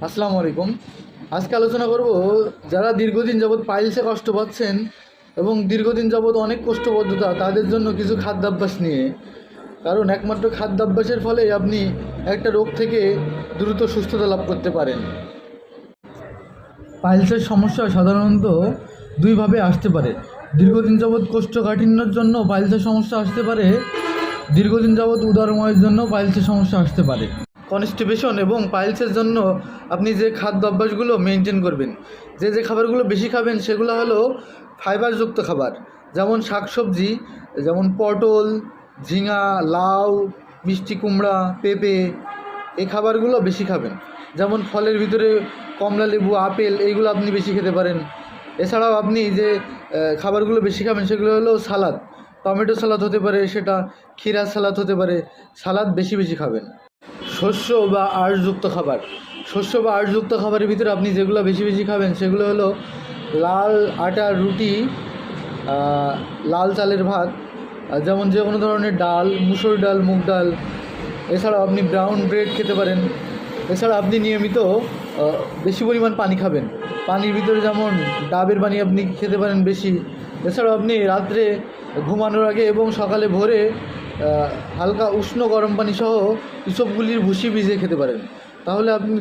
আসসালামু আলাইকুম। আজকে আলোচনা করব যারা দীর্ঘদিন যাবৎ পাইলসে কষ্ট পাচ্ছেন এবং দীর্ঘদিন যাবৎ অনেক কোষ্ঠবদ্ধতা তাদের জন্য কিছু খাদ্যাভ্যাস নিয়ে। কারণ একমাত্র খাদ্যাভ্যাসের ফলে আপনি একটা রোগ থেকে দ্রুত সুস্থতা লাভ করতে পারেন। পাইলসের সমস্যা সাধারণত দুইভাবে আসতে পারে। দীর্ঘদিন যাবৎ কোষ্ঠকাঠিন্যের জন্য পাইলসের সমস্যা আসতে পারে, দীর্ঘদিন যাবৎ উদরময়ের জন্য পাইলসের সমস্যা আসতে পারে। কনস্টিপেশন এবং পাইলসের জন্য আপনি যে খাদ্য অভ্যাসগুলো মেনটেন করবেন, যে খাবারগুলো বেশি খাবেন সেগুলো হলো ফাইবারযুক্ত খাবার, যেমন শাকসবজি, যেমন পটল, ঝিঙা, লাউ, মিষ্টি কুমড়া, পেঁপে, এই খাবারগুলো বেশি খাবেন। যেমন ফলের ভিতরে কমলা লেবু, আপেল, এইগুলো আপনি বেশি খেতে পারেন। এছাড়াও আপনি যে খাবারগুলো বেশি খাবেন সেগুলো হলো সালাদ, টমেটো সালাদ হতে পারে, সেটা ক্ষীরা সালাদ হতে পারে, সালাদ বেশি বেশি খাবেন। শস্য বা আঁশযুক্ত খাবার, শস্য বা আঁশযুক্ত খাবারের ভিতরে আপনি যেগুলো বেশি বেশি খাবেন সেগুলো হলো লাল আটার রুটি, লাল চালের ভাত, যেমন যে কোনো ধরনের ডাল, মুসুর ডাল, মুগ ডাল। এছাড়াও আপনি ব্রাউন ব্রেড খেতে পারেন। এছাড়া আপনি নিয়মিত বেশি পরিমাণ পানি খাবেন। পানির ভিতরে যেমন ডাবের পানি আপনি খেতে পারেন বেশি। এছাড়াও আপনি রাত্রে ঘুমানোর আগে এবং সকালে ভোরে হালকা উষ্ণ গরম পানি সহ ইসবগুলির ভুসি ভিজিয়ে খেতে পারেন। তাহলে আপনি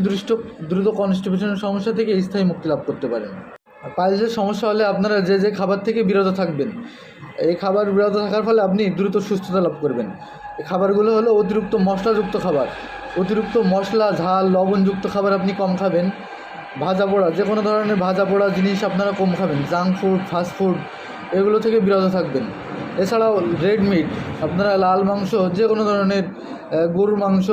দ্রুত কনস্টিপেশনের সমস্যা থেকে স্থায়ী মুক্তি লাভ করতে পারেন। পাইলসের সমস্যা হলে আপনারা যে খাবার থেকে বিরত থাকবেন, এই খাবার বিরত থাকার ফলে আপনি দ্রুত সুস্থতা লাভ করবেন। এই খাবারগুলো হলো অতিরিক্ত মশলাযুক্ত খাবার, অতিরিক্ত মশলা, ঝাল, লবণযুক্ত খাবার আপনি কম খাবেন। ভাজা পোড়া, যে কোনো ধরনের ভাজা পোড়া জিনিস আপনারা কম খাবেন। জাঙ্ক ফুড, ফাস্ট ফুড, এগুলো থেকে বিরত থাকবেন। এছাড়াও রেড মিট, আপনারা লাল মাংস, যে কোনো ধরনের গরুর মাংস,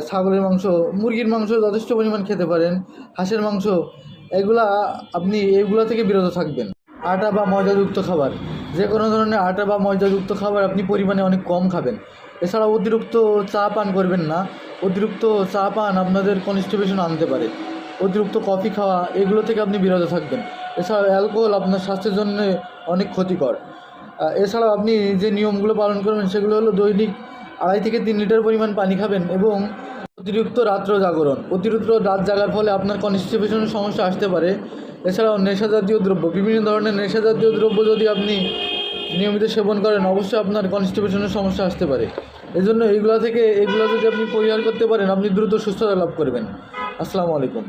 ছাগলের মাংস, মুরগির মাংস যথেষ্ট পরিমাণ খেতে পারেন, হাঁসের মাংস, এইগুলো থেকে বিরত থাকবেন। আটা বা ময়দাযুক্ত খাবার, যে কোনো ধরনের আটা বা ময়দাযুক্ত খাবার আপনি পরিমাণে অনেক কম খাবেন। এছাড়া অতিরিক্ত চা পান করবেন না। অতিরিক্ত চা পান আপনাদের কনস্টিপেশন আনতে পারে। অতিরিক্ত কফি খাওয়া, এগুলো থেকে আপনি বিরত থাকবেন। এছাড়াও অ্যালকোহল আপনার স্বাস্থ্যের জন্য অনেক ক্ষতিকর। এছাড়াও আপনি যে নিয়মগুলো পালন করবেন সেগুলো হলো দৈনিক 2.5 থেকে 3 লিটার পরিমাণ পানি খাবেন এবং অতিরিক্ত রাত্র জাগরণ। অতিরিক্ত রাত জাগার ফলে আপনার কনস্টিপেশনের সমস্যা আসতে পারে। এছাড়াও নেশাজাতীয় দ্রব্য, বিভিন্ন ধরনের নেশাজাতীয় দ্রব্য যদি আপনি নিয়মিত সেবন করেন অবশ্যই আপনার কনস্টিপেশনের সমস্যা আসতে পারে। এজন্য এগুলো যদি আপনি পরিহার করতে পারেন আপনি দ্রুত সুস্থতা লাভ করবেন। আসসালামু আলাইকুম।